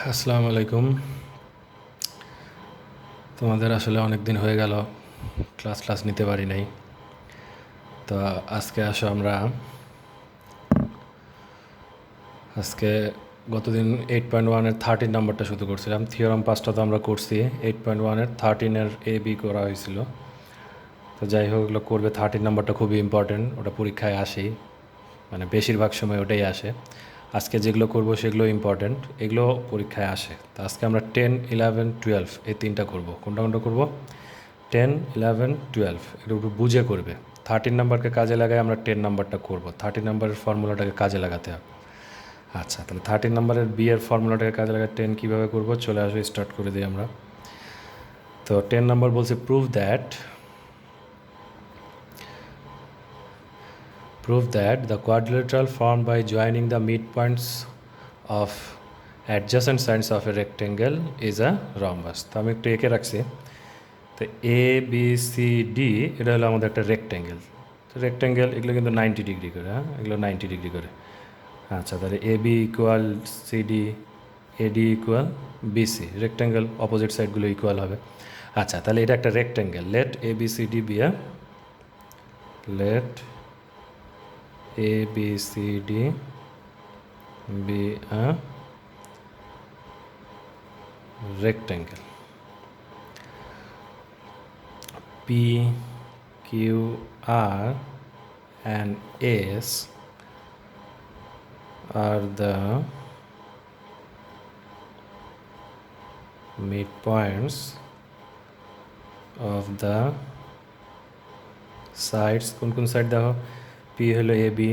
আসসালামু আলাইকুম। তোমাদের আসলে অনেক দিন হয়ে গেল ক্লাস নিতে পারি নাই। তো আজকে আসো আমরা আজকে গতদিন 8.1-এর 13 নাম্বারটা শুধু করছিলাম। থিওরাম 5টা তো আমরা করছি, 8.1-এর 13-এর বি করা হয়েছিল। তো যাই হোক, এগুলো করবে। 13 নাম্বারটা খুবই ইম্পর্টেন্ট, ওটা পরীক্ষায় আসেই, মানে বেশিরভাগ সময় ওটাই আসে। আজকে যেগুলো করব সেগুলো ইম্পর্টেন্ট, এগুলো পরীক্ষায় আসে। তো আজকে আমরা 10, 11, 12 এই তিনটা করব। কোনটা কোনটা করব? 10, 11, 12 এটা একটু বুঝে করবে। 13 নাম্বারকে কাজে লাগাই আমরা 10 নাম্বারটা করব। 13 নাম্বারের ফর্মুলাটাকে কাজে লাগাতে হবে। আচ্ছা, তাহলে 13 নাম্বারের বি এর ফর্মুলাটাকে কাজে লাগায় 10 কীভাবে করব, চলে আসো, স্টার্ট করে দিই আমরা। তো 10 নাম্বার বলছে prove that the quadrilateral formed by joining the midpoints of adjacent sides of a rectangle is a rhombus. তো আমি একটু এঁকে রাখছি। তো এ বি সি ডি এটা হলো আমাদের একটা রেক্ট্যাঙ্গেল। তো রেক্ট্যাঙ্গেল এগুলো কিন্তু 90 ডিগ্রি করে, হ্যাঁ, এগুলো 90 ডিগ্রি করে। আচ্ছা, তাহলে A B equal CD, AD equal BC, rectangle opposite সাইডগুলো ইকুয়াল হবে। আচ্ছা, তাহলে এটা একটা rectangle. Let A B C D B A let A B C D B a rectangle. P, Q, R and S are the midpoints of the sides. কোন কোন side দেখো? P হলো A B,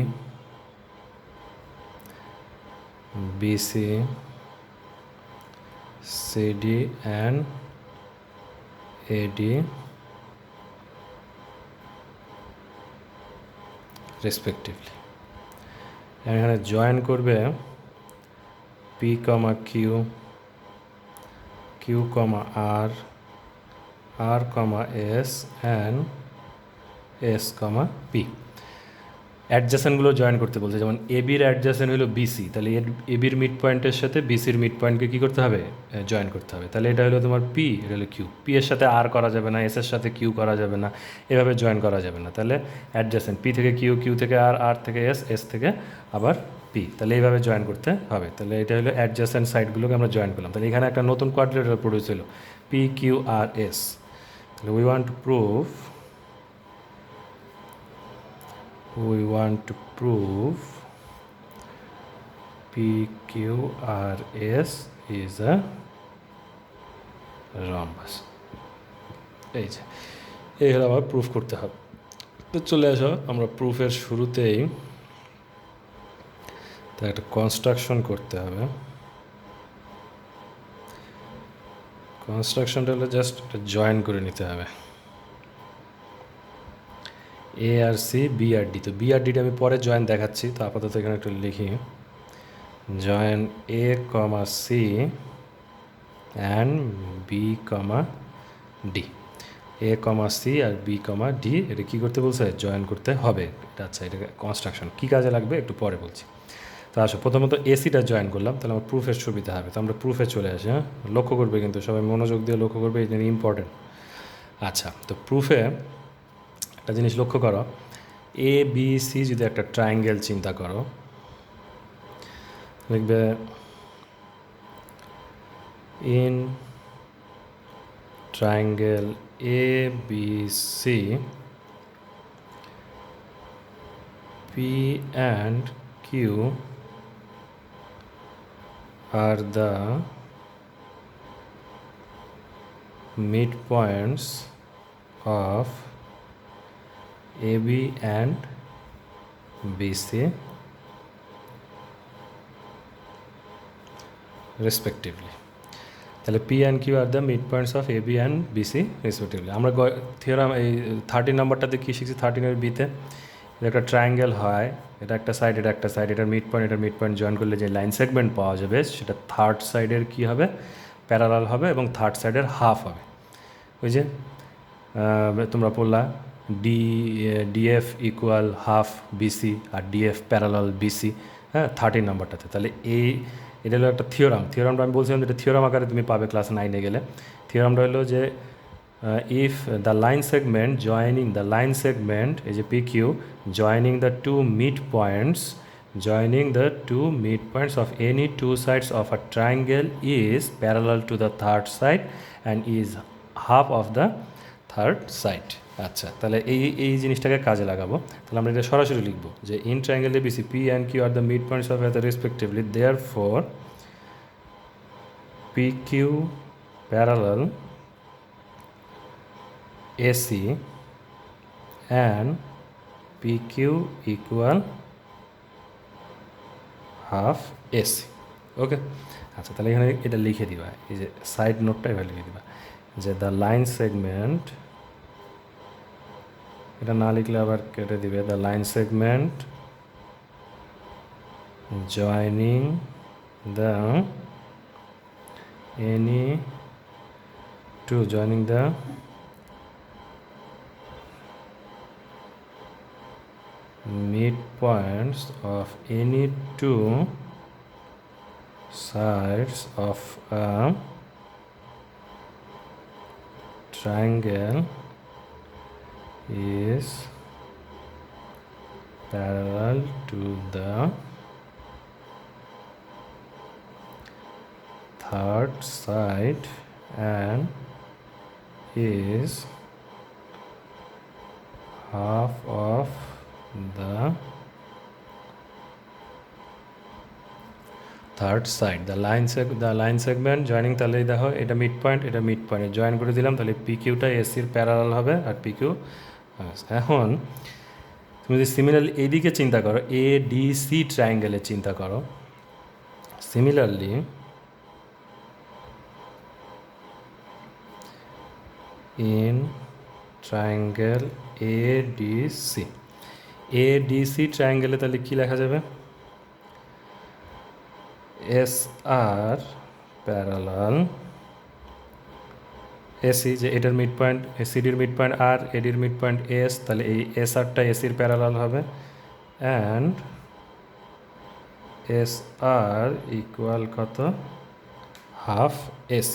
BC, CD and AD respectively. এখানে join করবে P comma Q, Q comma R, R comma S and S comma P. অ্যাডজাসেন্টগুলো join করতে বলছে, যেমন এবির অ্যাডজাসেন্ট হলো বিসি, তাহলে এবির মিড পয়েন্টের সাথে বিসির মিড পয়েন্টকে কী করতে হবে? জয়েন করতে হবে। তাহলে এটা হলো তোমার পি, এটা হলো কিউ। পি এর সাথে আর করা যাবে না, এস এর সাথে কিউ করা যাবে না, এভাবে জয়েন করা যাবে না। তাহলে অ্যাডজাসেন্ট পি থেকে কিউ, কিউ থেকে আর, আর থেকে এস, এস থেকে আবার পি, তাহলে এইভাবে জয়েন করতে হবে। তাহলে এটা হলো অ্যাডজাসেন্ট সাইডগুলোকে আমরা জয়েন করলাম। তাহলে এখানে একটা নতুন কোয়াড্রিলেটারাল প্রডিউস হলো, পি কিউ আর এস। তাহলে we want to prove PQRS is a rhombus. এই যে এই হলো আবার প্রুফ করতে হবে। তো চলে আসো, আমরা প্রুফের শুরুতেই তো একটা কনস্ট্রাকশন করতে হবে। কনস্ট্রাকশনটা হলো জাস্ট জয়েন করে নিতে হবে, এ আর সি, বি আর ডি। তো বি আর ডিটা আমি পরে জয়েন দেখাচ্ছি, তো আপাতত এখানে একটু লিখি, join a comma c and b comma d. A comma c আর বি কমা ডি, এটা কী করতে বলছে? জয়েন করতে হবে। এটা আচ্ছা, এটা কনস্ট্রাকশন কী কাজে লাগবে একটু পরে বলছি। তো আসো, প্রথমত এসিটা জয়েন করলাম, তাহলে আমার প্রুফের সুবিধা হবে। তো আমরা প্রুফে চলে আসি, হ্যাঁ, লক্ষ্য করবে কিন্তু সবাই মনোযোগ দিয়ে লক্ষ্য করবে, এই জিনিস ইম্পর্টেন্ট। আচ্ছা, তো প্রুফে একটা জিনিস লক্ষ্য করো, এ বি সি যদি একটা ট্রায়াঙ্গেল চিন্তা করো, লিখবে in triangle a B c p and q are the midpoints of AB and BC respectively. তাহলে p and q are the mid points of a b and BC respectively. আমরা theorem এই 13 নাম্বারটাতে কী শিখছি? 13-এর বিতে এটা একটা ট্রায়াঙ্গেল হয়, এটা একটা সাইড, এটা একটা সাইড, এটার মিড পয়েন্ট জয়েন করলে যে লাইন সেগমেন্ট পাওয়া যাবে সেটা থার্ড সাইডের কী হবে? প্যারালাল হবে, এবং থার্ড সাইডের হাফ হবে। ওই যে তোমরা পড়লা ডিএফ ইকুয়াল হাফ বিসি আর ডিএফ প্যারালাল বিসি, হ্যাঁ 13 নাম্বারটাতে। তাহলে এটা হলো একটা থিওরামটা আমি বলছিলাম যে এটা থিওরাম আকারে তুমি পাবে ক্লাস 9-এ গেলে। থিওরামটা হলো যে if the line segment joining the line segment এই যে PQ joining the two mid points of any two sides of a triangle is parallel to the third side and is half of the third side. আচ্ছা, তাহলে এই জিনিসটাকে কাজে লাগাবো। তাহলে আমরা এটা সরাসরি লিখবো যে in triangle ABC P and Q are the midpoints of the respectively, therefore PQ parallel AC and PQ equal half AC। ওকে, আচ্ছা তাহলে এখানে এটা লিখে দিবা, এই যে সাইড নোটটা এবার লিখে দিবা যে দ্য লাইন সেগমেন্ট, এটা না লিখলে আবার কেটে দিবে, the line segment joining the midpoints of any two sides of a triangle is parallel to the third side and is half of the third side. The line segment joining, তাহলে দেখো এটা mid point join করে দিলাম, তাহলে PQটা এসির parallel হবে আর PQ। এখন তুমি যদি সিমিলারলি এইদিকে চিন্তা করো, ADC ট্রায়াঙ্গেলের চিন্তা করো, সিমিলারলি ইন ট্রায়াঙ্গেল ADC ট্রায়াঙ্গেলে তাহলে কী লেখা যাবে, SR প্যারালাল AC, যে এটার মিড পয়েন্ট CDর মিড পয়েন্ট R, ADর মিড পয়েন্ট S, তাহলে এই SRটা ACর প্যারালাল হবে অ্যান্ড SR ইকুয়াল কত, হাফ AC।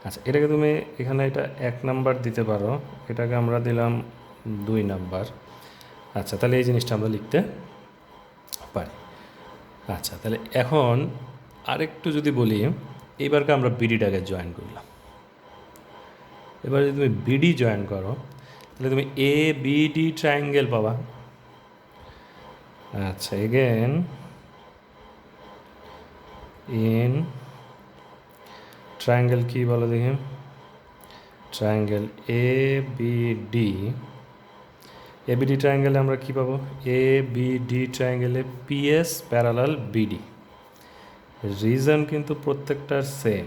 আচ্ছা, এটাকে তুমি এখানে এটা 1 নাম্বার দিতে পারো, এটাকে আমরা দিলাম 2 নাম্বার। আচ্ছা, তাহলে এই জিনিসটা আমরা লিখতে পারি। আচ্ছা, তাহলে এখন আরেকটু যদি বলি, এইবারকে আমরা বিডিটাকে জয়েন করলাম। এবার যদি তুমি বিডি জয়েন করো তাহলে তুমি ABD ট্রায়াঙ্গেল পাবা। আচ্ছা, এগেন ইন ট্রায়াঙ্গেল কি বলো দেখি, ট্রায়াঙ্গেল ABD ট্রায়াঙ্গেলে আমরা কি পাবো, ABD ট্রায়াঙ্গেলে PS parallel BD, reason কিন্তু প্রত্যেকটার সেম,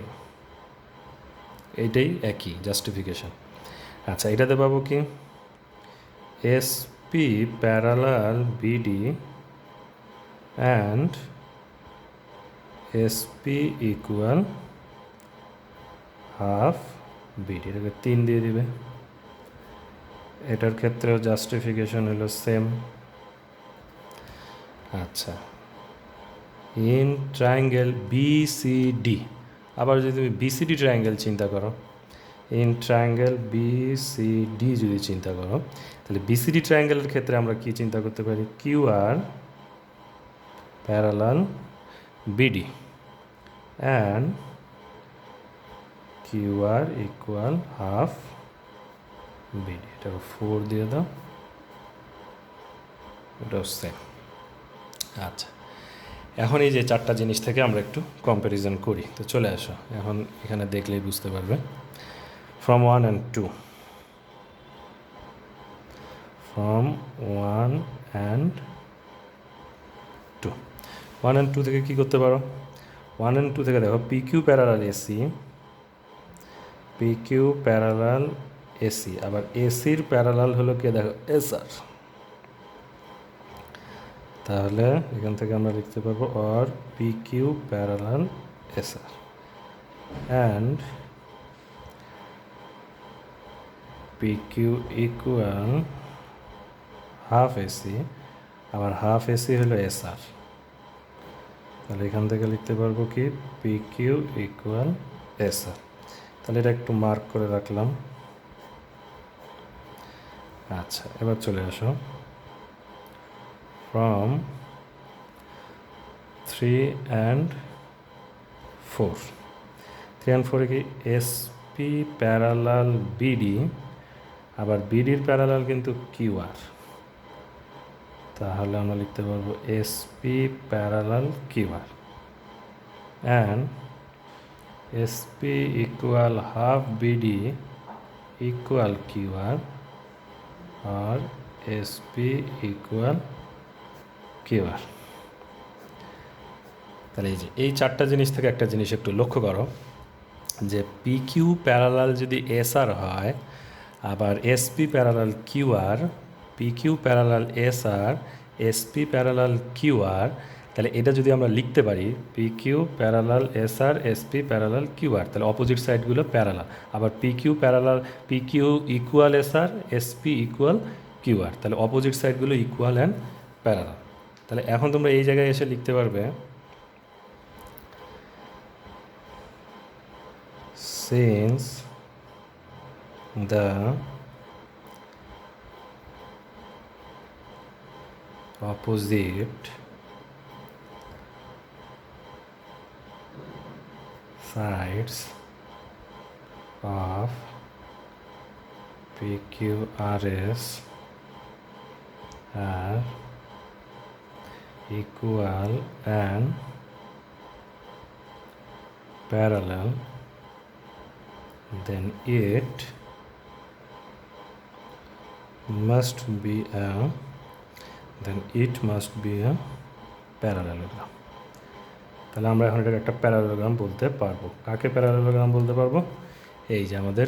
এইটাই একই জাস্টিফিকেশন। আচ্ছা, এটাতে পাবো কি SP parallel BD and SP equal half BD, এটাকে 3 দিয়ে দিবে। এটার ক্ষেত্রেও জাস্টিফিকেশন হলো সেম। আচ্ছা, ইন ট্রায়াঙ্গেল BCD, আবার যদি তুমি BCD ট্রায়াঙ্গেল চিন্তা করো, ইন ট্রায়াঙ্গেল BCD যদি চিন্তা করো, তাহলে BCD ট্রায়াঙ্গেলের ক্ষেত্রে আমরা কি চিন্তা করতে পারি, QR parallel BD and QR equal half BD। এটা 4 দিয়ে দাও, এটাও সেম। আচ্ছা, এখন এই যে 4টা জিনিস থেকে আমরা একটু কম্প্যারিজন করি। তো চলে আসো, এখন এখানে দেখলেই বুঝতে পারবে। From 1 and 2, from 1 and 2, 1 and 2 থেকে কী করতে পারো, 1 and 2 থেকে দেখো PQ প্যারালাল AC, আবার ACর প্যারালাল হলো কে দেখো SR, তাহলে এখান থেকে আমরা লিখতে পারবো or PQ parallel SR and PQ equal half AC, আবার হাফ AC হলো SR। তাহলে এখান থেকে লিখতে পারবো কি পি কিউ ইকুয়াল এস আর। তাহলে এটা একটু মার্ক করে রাখলাম। আচ্ছা, এবার চলে আসো ফ্রম 3 and 4, 3 and 4 কি এসপি প্যারালাল বিডি, আবার বিডির প্যারালাল কিন্তু কিউ আর। তাহলে আমরা লিখতে পারবো SP parallel Q R and SP equal half BD equal Q R আর এসপি ইকুয়াল কিউ আর। তাহলে এই চারটা জিনিস থেকে একটা জিনিস একটু লক্ষ্য করো যে পি কিউ প্যারালাল যদি এস আর হয়, আবার SP parallel Q R, P Q parallel S R, SP parallel Q R, তাহলে এটা যদি আমরা লিখতে পারি P Q parallel S R, SP parallel Q R, তাহলে অপোজিট সাইডগুলো প্যারালাল। আবার P Q parallel, P Q equal S R, SP equal Q R, তাহলে অপোজিট সাইডগুলো ইকুয়াল অ্যান্ড প্যারালাল। তাহলে এখন তোমরা এই জায়গায় এসে লিখতে পারবে since the opposite sides of PQRS are equal and parallel, then it must be a parallelogram. তাহলে আমরা এখন এটা একটা প্যারালোগ্রাম বলতে পারবো। কাকে প্যারালোগ্রাম বলতে পারবো? এই যে আমাদের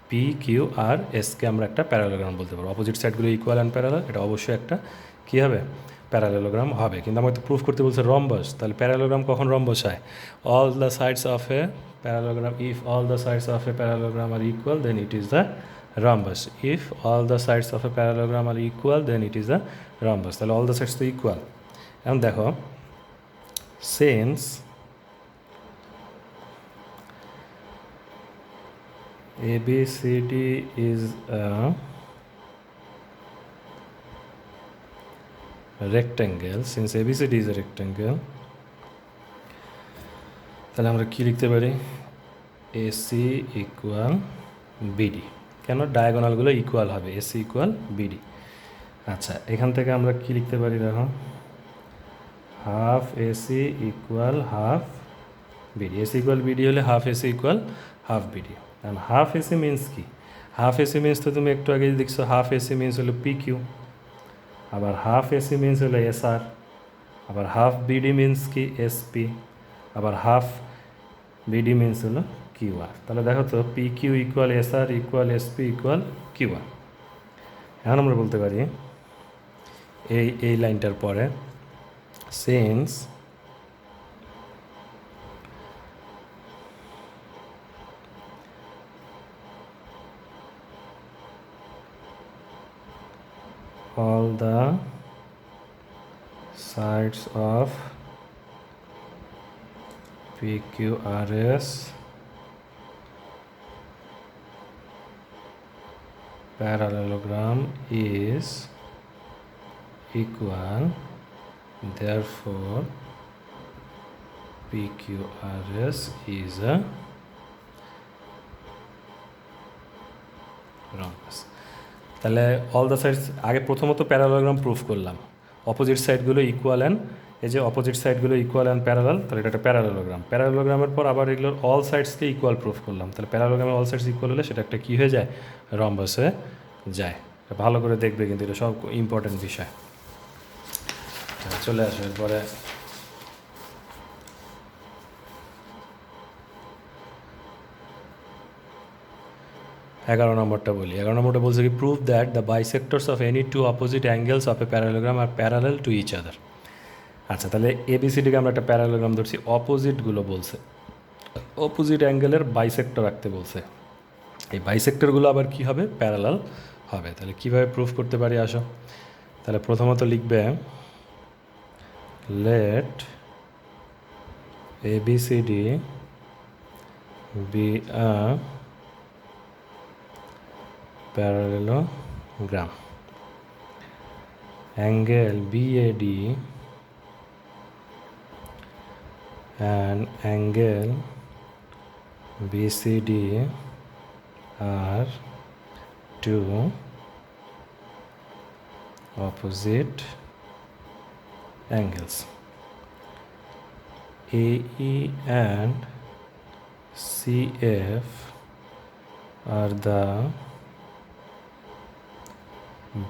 পি কিউ আর এসকে আমরা একটা প্যারালোগ্রাম বলতে পারবো। অপোজিট সাইডগুলো ইকুয়াল অ্যান্ড প্যারালাল, এটা অবশ্যই একটা কী হবে? প্যারালোগ্রাম হবে। কিন্তু আমাকে প্রুফ করতে বলছে রম্বাস। তাহলে প্যারালোগ্রাম কখন রম্বাস হয়? All the sides of A parallelogram, if all the sides of a parallelogram are equal, then it is the rhombus. If all the sides of a parallelogram are equal, then it is the rhombus. তাহলে all the sides তো equal। এখন দেখো since ABCD is a rectangle, since ABCD is a rectangle, তাহলে আমরা কী লিখতে পারি? AC equal BD. কেন? ডায়াগোনালগুলো ইকুয়াল হবে, এসি ইকুয়াল বিডি। আচ্ছা, এখান থেকে আমরা কী লিখতে পারি? দেখো half AC equal half BD. AC equal BD হলে half AC equal half BD. কারণ হাফ এসি মিনস কি? হাফ এসি মিনস তো তুমি একটু আগে দেখছো, হাফ এসি মিনস হলো পি কিউ, আবার হাফ এসি মিনস হলো এস আর, আবার হাফ বিডি মিনস কি? এসপি, আবার হাফ বিডি মিনস হলো কিউ আর। তাহলে দেখো তো পি কিউ ইকুয়াল এস আর ইকুয়াল এসপি ইকুয়াল কিউ আর। এখন আমরা বলতে পারি এই লাইনটার পরে since all the sides of PQRS parallelogram is equal, therefore PQRS is a rhombus. তাহলে অল দ্য সাইডস আগে প্রথমত প্যারালোগ্রাম প্রুফ করলাম, অপোজিট সাইডগুলো ইকুয়াল অ্যান্ড, এই যে অপোজিট সাইডগুলো ইকুয়াল অ্যান্ড প্যারালাল, তাহলে এটা একটা প্যারালোগ্রাম। প্যারালোগ্রামের পর আবার এগুলোর অল সাইডসকে ইকুয়াল প্রুফ করলাম, তাহলে প্যারালোগ্রামের অল সাইডস ইকুয়াল হলে সেটা একটা কী হয়ে যায়? রম্বাস হয়ে যায়। ভালো করে দেখবে, কিন্তু এটা সব ইম্পর্টেন্ট বিষয়। চলে আসো এরপরে এগারো নম্বরটা বলি। 11 নম্বরটা বলছে কি? Prove that the bisectors of any two opposite angles of a parallelogram are parallel to each other. আচ্ছা, তাহলে এবিসিডিকে আমরা একটা প্যারালোগ্রাম ধরছি, অপোজিটগুলো বলছে, অপোজিট অ্যাঙ্গেলের বাইসেক্টর রাখতে বলছে। এই বাইসেক্টরগুলো আবার কি হবে? প্যারালাল হবে। তাহলে কীভাবে প্রুফ করতে পারি আসো। তাহলে প্রথমত লিখবে late ABCD be a parallelogram. Angle BAD and angle BCD are two opposite angles. AE and CF are the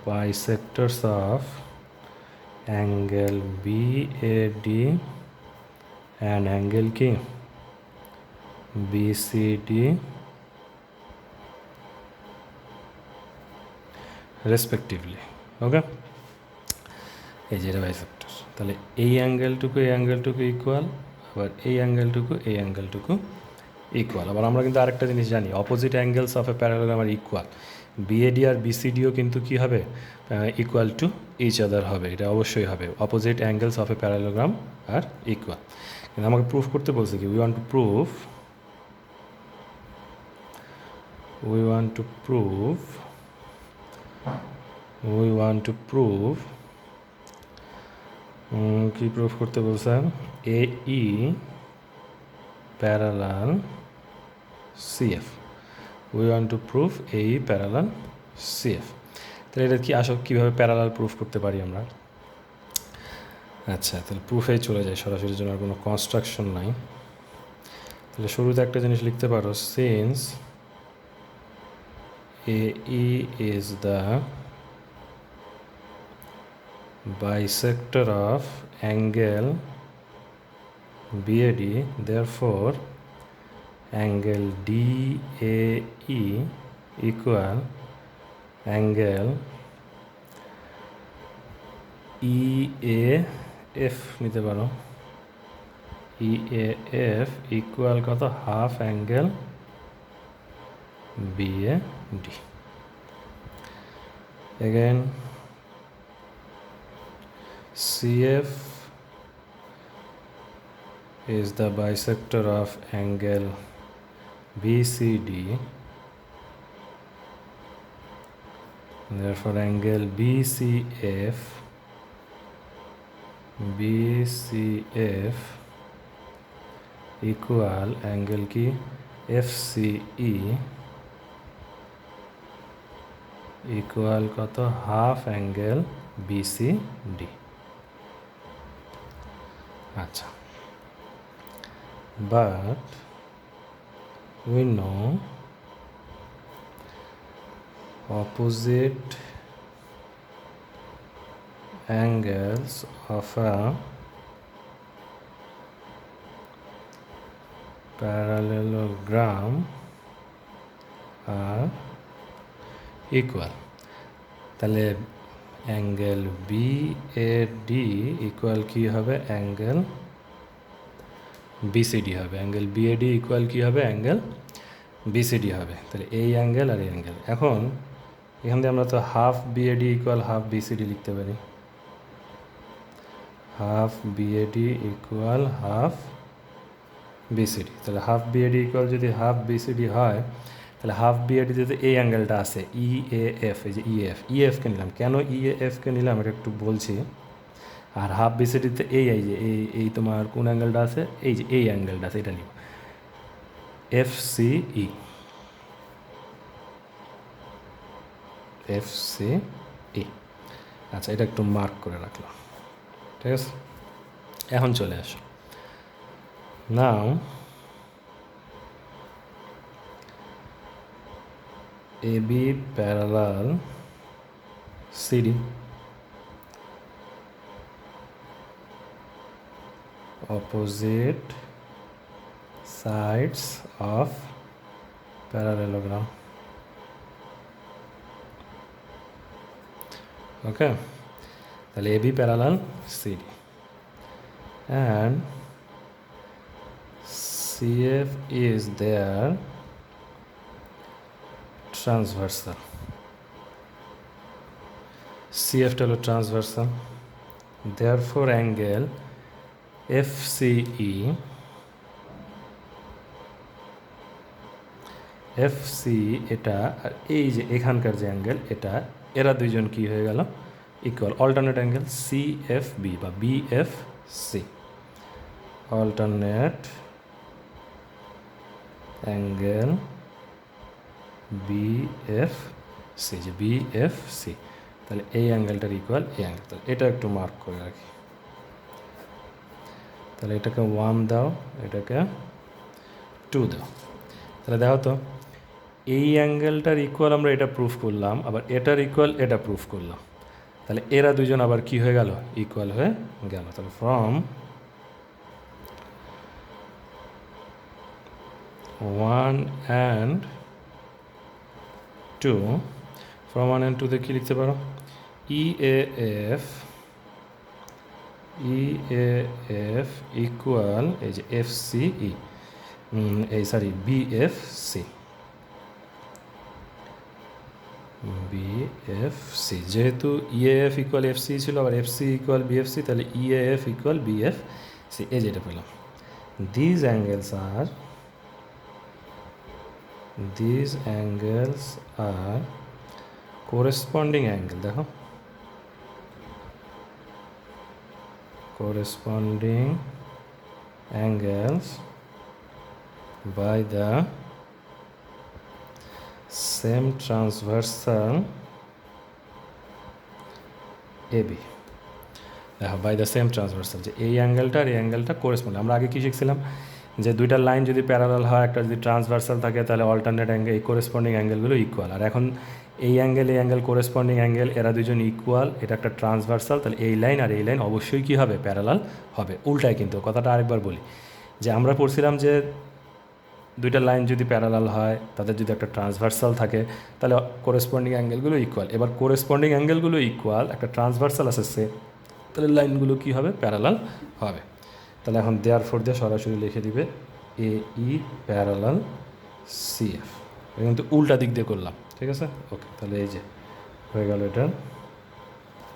bisectors of angle BAD and angle K BCD respectively. Okay, এই যে বাইসেক্টর, তাহলে এই অ্যাঙ্গেলটুকু ইকুয়াল, আবার এই অ্যাঙ্গেলটুকু equal. আবার আমরা কিন্তু আরেকটা জিনিস জানি, opposite angles of a parallelogram are equal. BAD আর বিসিডিও কিন্তু কি হবে, ইকুয়াল টু ইচ আদার হবে, এটা অবশ্যই হবে। Opposite angles of a parallelogram are equal. কিন্তু আমাকে প্রুফ করতে বলছে কি, উই ওয়ান্ট টু প্রুভ কি প্রুফ করতে বলছেন, AE parallel CF। We want to prove AE parallel CF। তাহলে এটা কি আসলে কীভাবে প্যারালাল প্রুফ করতে পারি আমরা? আচ্ছা, তাহলে প্রুফে চলে যায় সরাসরি, জন্য আর কোনো কনস্ট্রাকশন নাই। তাহলে শুরুতে একটা জিনিস লিখতে পারো, since AE is the bisector of angle BAD, therefore angle DAE equal angle EAF নিতে পারো, EAF equal কত, half angle BAD। again CF is the bisector of angle BCD, therefore angle BCF equal angle की FCE equal কত, half angle BCD। আচ্ছা, but we know opposite angles of a parallelogram are equal। তাহলে angle BAD equal কি হবে, angle BCD হবে। Angle BAD equal কি হবে, angle BCD হবে। তাহলে এই অ্যাঙ্গেল আর এই অ্যাঙ্গেল, এখন এখান থেকে আমরা তো half BAD equal half BCD লিখতে পারি। Half BAD equal half BCD। তাহলে হাফ BAD ইকুয়াল যদি হাফ BCD হয়, তাহলে হাফ BAD যদি এই অ্যাঙ্গেলটা আছে EAF, এই যে EAFকে নিলাম। কেন EAFকে নিলাম এটা একটু বলছি। আর হাফ BCDতে এই যে এই তোমার কোন অ্যাঙ্গেলটা আছে, এই যে এই অ্যাঙ্গেলটা আছে, এটা নিব FCE। আচ্ছা, এটা একটু মার্ক করে রাখলাম, ঠিক আছে। এখন চলে আসো, নাও AB parallel CD, opposite sides of parallelogram। okay, তাহলে AB parallel CD and CF is their transversal। CF হলো transversal, therefore angle FCE f c এটা আর এই যে এখানকার যে অ্যাঙ্গেল এটা, এরা দুইজন কি হয়ে গেল equal, alternate angle C F B বা B F C, alternate angle B F C, যে বি এফ সি, তাহলে এই অ্যাঙ্গেলটার ইকুয়াল এই অ্যাঙ্গেল। তাহলে এটা একটু মার্ক করে রাখি। তাহলে এটাকে 1 দাও, এটাকে 2 দাও। তাহলে দেখো তো এই অ্যাঙ্গেলটার ইকুয়াল আমরা এটা প্রুফ করলাম, আবার এটার ইকুয়াল এটা প্রুফ করলাম। তাহলে এরা দুজন আবার কি হয়ে গেল ইকুয়াল হয়ে গেল। তাহলে ফ্রম 1 and 2, from 1 and 2 তে কি লিখতে পারো, EAF ইকুয়াল এই যে FCE, এই সরি BFC, যেহেতু EAF ইকুয়াল FC ছিল, আবার FC ইকুয়াল BFC, তাহলে EAF ইকুয়াল BFC, এই যেটা পেলাম। These angles are corresponding angle, দেখো corresponding angles by the same transversal AB, দেখো বাই দ্য সেম ট্রান্সভার্সাল, যে এই অ্যাঙ্গেলটা আর এই অ্যাঙ্গেলটা কোরেসপন্ড। আমরা আগে কী শিখছিলাম, যে দুইটা লাইন যদি প্যারালাল হয়, একটা যদি ট্রান্সভার্সাল থাকে, তাহলে অল্টারনেট অ্যাঙ্গেল, এই কোরেসপন্ডিং অ্যাঙ্গেলগুলো ইকুয়াল। আর এখন এই অ্যাঙ্গেল কোরেসপন্ডিং অ্যাঙ্গেল, এরা দুজন ইকুয়াল, এটা একটা ট্রান্সভার্সাল, তাহলে এই লাইন আর এই লাইন অবশ্যই কী হবে প্যারালাল হবে। উল্টায় কিন্তু কথাটা আরেকবার বলি, যে আমরা পড়ছিলাম যে দুইটা লাইন যদি প্যারালাল হয়, তাদের যদি একটা ট্রান্সভার্সাল থাকে, তাহলে কোরেসপন্ডিং অ্যাঙ্গেলগুলো ইকুয়াল। এবার কোরেসপন্ডিং অ্যাঙ্গেলগুলো ইকুয়াল, একটা ট্রান্সভার্সাল আছে, তাহলে লাইনগুলো কী হবে প্যারালাল হবে। তাহলে এখন দেয়ার ফোর দিয়ে সরাসরি লিখে দিবে AE প্যারালাল CF, কিন্তু উল্টা দিক দিয়ে করলাম, ঠিক আছে। ওকে, তাহলে এই যে হয়ে গেল এটার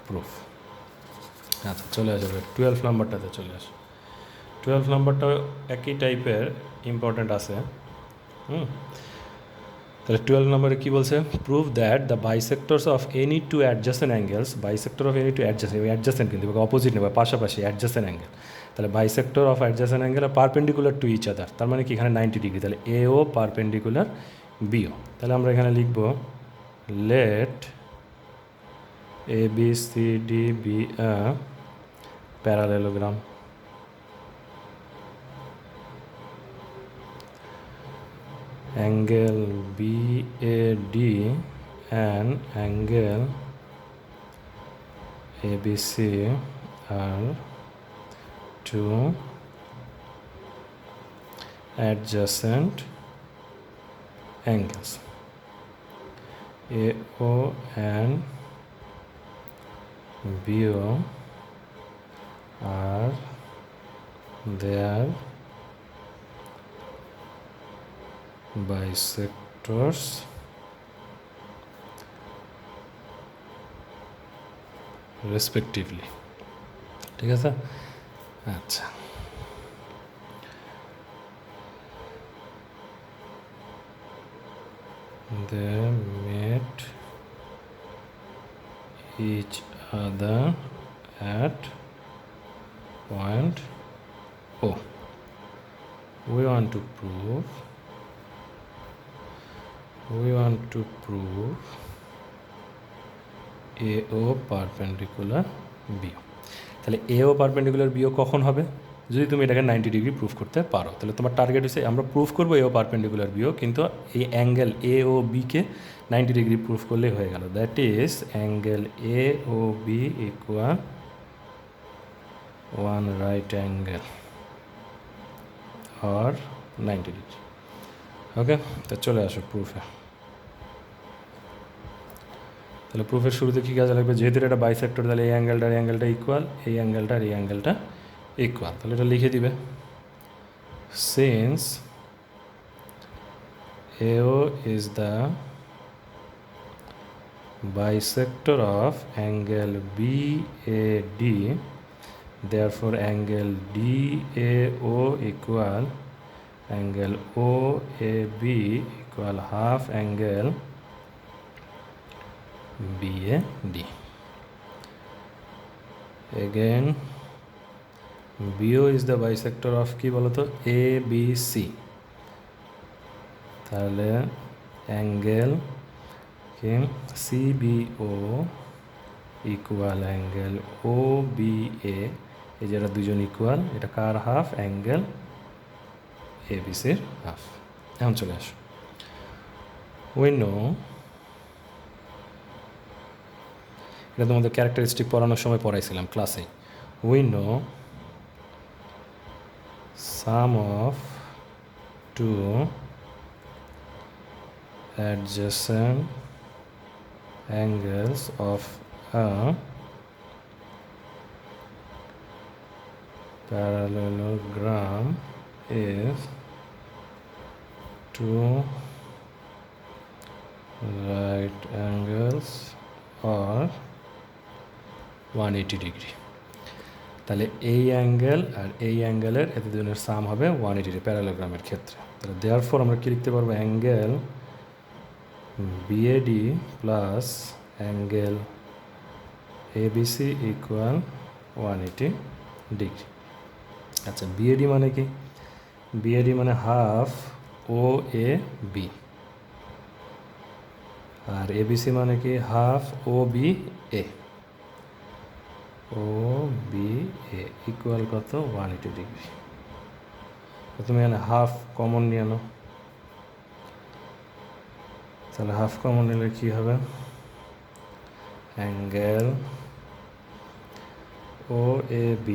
প্রুফ। আচ্ছা, চলে আসবে 12 নাম্বারটাতে চলে আসে। 12 নাম্বারটা একই টাইপের ইম্পর্ট্যান্ট আছে। তাহলে 12 নম্বরে কী বলছে, prove that the bisectors of any two adjacent angles, bisector of any two adjacent কিন্তু অপোজিট নেবে, পাশাপাশি অ্যাডজাসেন্ট অ্যাঙ্গেল। তাহলে bisector of adjacent angle are perpendicular to each other, তার মানে কি এখানে 90 ডিগ্রি, তাহলে AO পারপেন্ডিকুলার BO। তাহলে আমরা এখানে লিখব late ABCD be a parallelogram, angle BAD and angle ABC are two adjacent angles. AO and BO are their bisectors respectively, ঠিক আছে। আচ্ছা, they met each other at point O. We want to prove AO perpendicular BO। তাহলে AO perpendicular BO কখন হবে, যদি তুমি এটাকে 90 degree proof করতে পারো। তাহলে তোমার টার্গেট হচ্ছে আমরা প্রুফ করবো AO পারপেন্ডিকুলার BO, কিন্তু এই অ্যাঙ্গেল AOB-কে 90 ডিগ্রি প্রুফ করলেই হয়ে গেল। That is angle AOB equal 1 right angle আর 90 ডিগ্রি। ওকে, তো চলে আসো প্রুফে। তাহলে প্রুফের শুরুতে কী কাজে লাগবে, যেহেতু এটা বাইসেক্টর, তাহলে এই অ্যাঙ্গেলটা ইকুয়াল, এই অ্যাঙ্গেলটা আর এই অ্যাঙ্গেলটা ইকুয়াল। তাহলে এটা লিখে দিবে, since AO is the bisector of angle BAD, therefore angle DAO equal angle OAB equal half angle BAD. Again, BO is the bisector of কি বলতো ABC. তাহলে অ্যাঙ্গেল কি CBO ইকুয়াল অ্যাঙ্গেল OBA, এই যেটা দুজন ইকুয়াল, এটা কার হাফ? অ্যাঙ্গেল ABCর হাফ। এখন চলে আসো, উই নো, এটা তোমাদের ক্যারেক্টারিস্টিক পড়ানোর সময় পড়াইছিলাম ক্লাসে। We know some of two adjacent angles of a parallelogram is two right angles or 180 degree. তাহলে এই অ্যাঙ্গেল আর এই অ্যাঙ্গেলের এত দুজনের সাম হবে 180 ডিগ্রি প্যারালোগ্রামের ক্ষেত্রে। তাহলে দেয়ারফর আমরা কি লিখতে পারবো? Angle BAD plus angle ABC equal 180 degree. আচ্ছা, BAD মানে কি? BAD মানে হাফ OAB, আর ABC মানে কি? Half OBA। OBA ইকুয়াল কত? 180 ডিগ্রি। তুমি এখানে হাফ কমন নিয়ে আনো, তাহলে হাফ কমন নিলে কী হবে? Angle OAB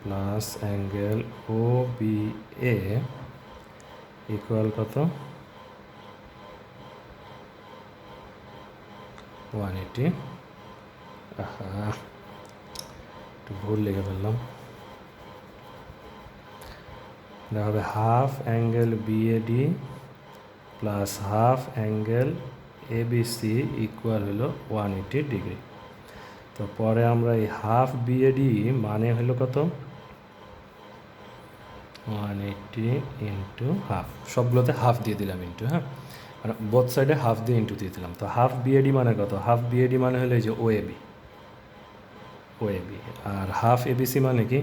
plus angle OBA equal কত? 180। একটু ভুল লিখে ফেললাম। এটা হবে half angle BAD plus half angle ABC equal হলো 180 ডিগ্রি। তো পরে আমরা এই হাফ BAD মানে হলো কত? 180 ইন্টু হাফ, সবগুলোতে হাফ দিয়ে দিলাম ইন্টু, হ্যাঁ, আর বোথ সাইডে হাফ দিয়ে ইন্টু দিয়ে দিলাম। তো হাফ BAD মানে কত? হাফ BAD মানে হলো এই যে OAB, আর হাফ ABC মানে কি?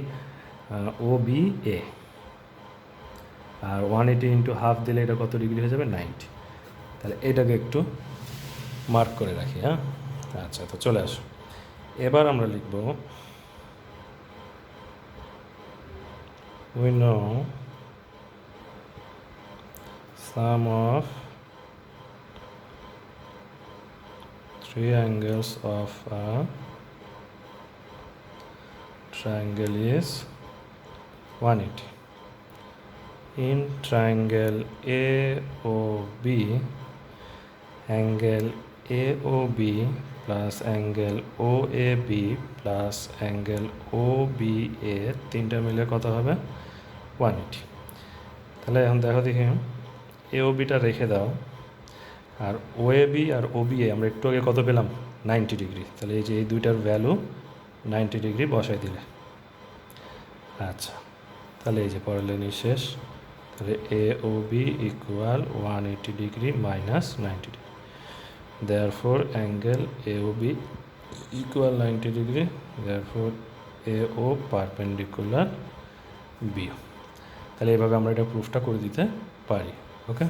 OBA। আর 180 ইন্টু হাফ দিলে এটা কত ডিগ্রি হয়ে যাবে? 90। তাহলে এটাকে একটু মার্ক করে রাখি, হ্যাঁ। আচ্ছা, তো চলে আসো, এবার আমরা লিখব we know sum of three angles of a triangle is 180. In triangle AOB, angle AOB plus angle OAB plus angle OBA তিনটা মিলে কত হবে? 180। তাহলে এখন দেখো দেখি, AOBটা রেখে দাও, আর OAB আর OBA আমরা একটু আগে কত পেলাম? 90 ডিগ্রি। তাহলে এই যে এই দুইটার ভ্যালু 90 ডিগ্রি বসাই দিলে, আচ্ছা, তাহলে এই যে পরের লাইনই শেষ। তাহলে AOB equal 180 degree minus 90 degree. Therefore angle AOB equal 90 degree. Therefore AO perpendicular BO। তাহলে এইভাবে আমরা এটা প্রুফটা করে দিতে পারি। ওকে।